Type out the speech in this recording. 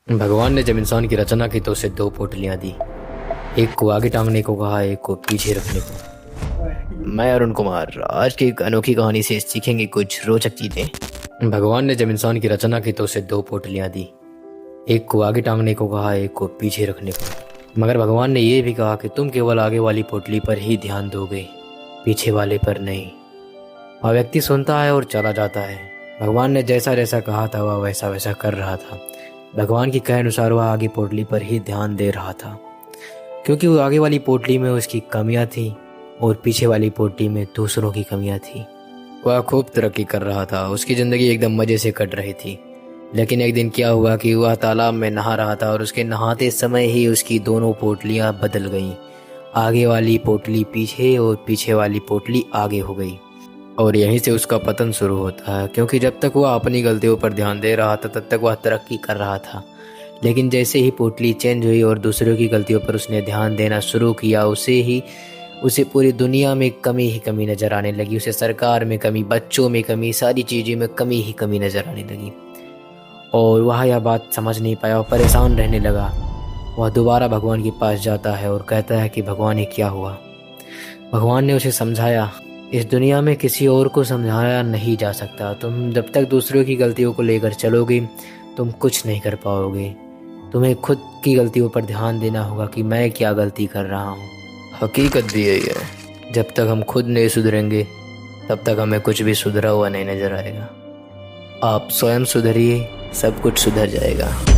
भगवान ने जब इंसान की रचना की तो उसे दो पोटलियां दी। एक को आगे टांगने को कहा, एक को पीछे रखने को। मैं अरुण कुमार आज की एक अनोखी कहानी से सीखेंगे कुछ रोचक चीजें। भगवान ने जब इंसान की रचना की तो उसे दो पोटलियां दी। एक को आगे टांगने को कहा, एक को पीछे रखने को। मगर भगवान ने यह भी कहा कि तुम केवल आगे वाली पोटली पर ही ध्यान दोगे, पीछे वाले पर नहीं। वह व्यक्ति सुनता है और चला जाता है। भगवान ने जैसा जैसा कहा था वह वैसा वैसा कर रहा था। भगवान की कहे अनुसार वह आगे पोटली पर ही ध्यान दे रहा था, क्योंकि वो आगे वाली पोटली में उसकी कमियां थी और पीछे वाली पोटली में दूसरों की कमियां थी। वह खूब तरक्की कर रहा था, उसकी ज़िंदगी एकदम मज़े से कट रही थी। लेकिन एक दिन क्या हुआ कि वह तालाब में नहा रहा था और उसके नहाते समय ही उसकी दोनों पोटलियां बदल गईं। आगे वाली पोटली पीछे और पीछे वाली पोटली आगे हो गई। और यहीं से उसका पतन शुरू होता है, क्योंकि जब तक वह अपनी गलतियों पर ध्यान दे रहा था तब तक वह तरक्की कर रहा था। लेकिन जैसे ही पोटली चेंज हुई और दूसरों की गलतियों पर उसने ध्यान देना शुरू किया, उसे पूरी दुनिया में कमी ही कमी नज़र आने लगी। उसे सरकार में कमी, बच्चों में कमी, सारी चीज़ों में कमी ही कमी नज़र आने लगी। और वह यह बात समझ नहीं पाया और परेशान रहने लगा। वह दोबारा भगवान के पास जाता है और कहता है कि भगवान, ये क्या हुआ। भगवान ने उसे समझाया, इस दुनिया में किसी और को समझाया नहीं जा सकता। तुम जब तक दूसरों की गलतियों को लेकर चलोगे तुम कुछ नहीं कर पाओगे। तुम्हें खुद की गलतियों पर ध्यान देना होगा कि मैं क्या गलती कर रहा हूँ। हकीकत भी यही है, जब तक हम खुद नहीं सुधरेंगे तब तक हमें कुछ भी सुधरा हुआ नहीं नजर आएगा। आप स्वयं सुधरिए, सब कुछ सुधर जाएगा।